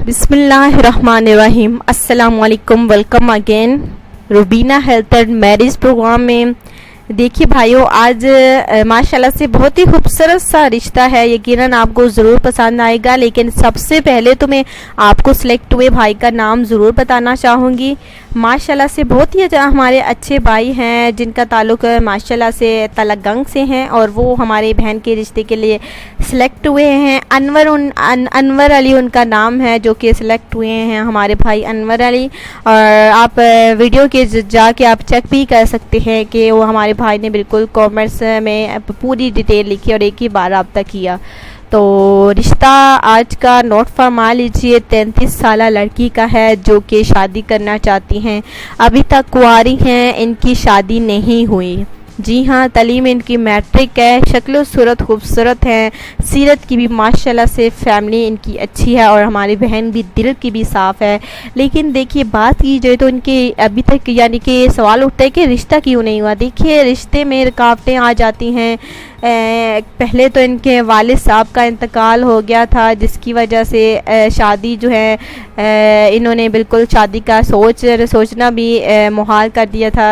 بسم اللہ الرحمن الرحیم. السلام علیکم. Welcome again Rubina health and marriage programme میں. دیکھیے بھائیوں، آج ماشاءاللہ سے بہت ہی خوبصورت سا رشتہ ہے. یقیناً آپ کو ضرور پسند آئے گا، لیکن سب سے پہلے تو میں آپ کو سلیکٹ ہوئے بھائی کا نام ضرور بتانا چاہوں گی. ماشاءاللہ سے بہت ہی ہمارے اچھے بھائی ہیں جن کا تعلق ماشاءاللہ سے تلک گنگ سے ہیں، اور وہ ہمارے بہن کے رشتے کے لیے سلیکٹ ہوئے ہیں. انور علی ان کا نام ہے، جو کہ سلیکٹ ہوئے ہیں ہمارے بھائی انور علی. اور آپ ویڈیو کے جا کے آپ چیک بھی کر سکتے ہیں کہ وہ ہمارے بھائی نے بالکل کامنٹس میں پوری ڈیٹیل لکھی اور ایک ہی بار رابطہ کیا. تو رشتہ آج کا نوٹ فرما لیجئے. 33 سالہ لڑکی کا ہے جو کہ شادی کرنا چاہتی ہیں. ابھی تک کنواری ہیں، ان کی شادی نہیں ہوئی. جی ہاں، تعلیم ان کی میٹرک ہے. شکل و صورت خوبصورت ہے. سیرت کی بھی ماشاءاللہ سے فیملی ان کی اچھی ہے، اور ہماری بہن بھی دل کی بھی صاف ہے. لیکن دیکھیے بات کی جائے تو ان کے ابھی تک یعنی کہ سوال اٹھتا ہے کہ رشتہ کیوں نہیں ہوا. دیکھیے رشتے میں رکاوٹیں آ جاتی ہیں. پہلے تو ان کے والد صاحب کا انتقال ہو گیا تھا، جس کی وجہ سے شادی جو ہے انہوں نے بالکل شادی کا سوچنا بھی محال کر دیا تھا.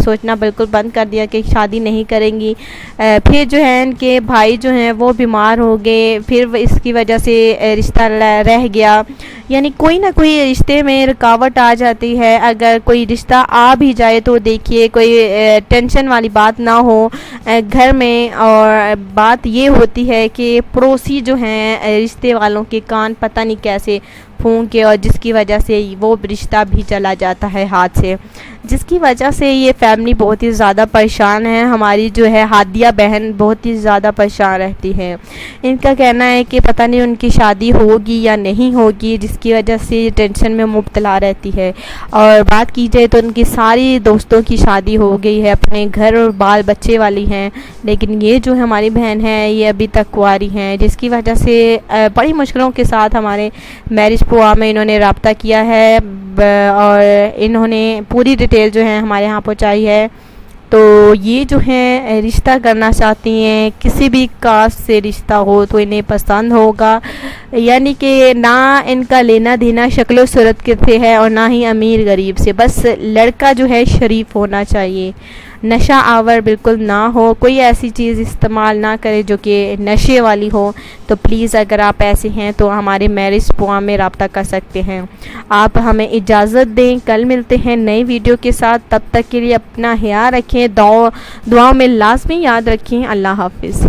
سوچنا بالکل بند کر دیا کہ شادی نہیں کریں گی. پھر جو ہے ان کے بھائی جو ہیں وہ بیمار ہو گئے، پھر اس کی وجہ سے رشتہ رہ گیا. یعنی کوئی نہ کوئی رشتے میں رکاوٹ آ جاتی ہے. اگر کوئی رشتہ آ بھی جائے تو دیکھیے کوئی ٹینشن والی بات نہ ہو گھر میں. اور بات یہ ہوتی ہے کہ پڑوسی جو ہیں رشتے والوں کے کان پتہ نہیں کیسے پھونکے، اور جس کی وجہ سے وہ رشتہ بھی چلا جاتا ہے ہاتھ سے، جس کی وجہ سے یہ فیملی بہت ہی زیادہ پریشان ہے. ہماری جو ہے ہادیہ بہن بہت ہی زیادہ پریشان رہتی ہے. ان کا کہنا ہے کہ پتہ نہیں ان کی شادی ہوگی یا نہیں ہوگی، جس کی وجہ سے یہ ٹینشن میں مبتلا رہتی ہے. اور بات کی جائے تو ان کی ساری دوستوں کی شادی ہو گئی ہے، اپنے گھر اور بال بچے والی ہیں. لیکن یہ جو ہماری بہن ہے یہ ابھی تک کنواری ہیں، جس کی وجہ سے بڑی مشکلوں کے ساتھ ہمارے میرج پروگرام میں انہوں نے رابطہ کیا ہے، اور انہوں نے پوری ڈیٹیل جو ہے ہمارے ہاں پہنچائی ہے. تو یہ جو ہیں رشتہ کرنا چاہتی ہیں، کسی بھی کاسٹ سے رشتہ ہو تو انہیں پسند ہوگا. یعنی کہ نہ ان کا لینا دینا شکل و صورت کے سے ہے، اور نہ ہی امیر غریب سے. بس لڑکا جو ہے شریف ہونا چاہیے، نشہ آور بالکل نہ ہو. کوئی ایسی چیز استعمال نہ کرے جو کہ نشے والی ہو. تو پلیز اگر آپ ایسے ہیں تو ہمارے میرج پروگرام میں رابطہ کر سکتے ہیں. آپ ہمیں اجازت دیں، کل ملتے ہیں نئی ویڈیو کے ساتھ. تب تک کے لیے اپنا خیال رکھیں، دعاؤں میں لازمی یاد رکھیں. اللہ حافظ.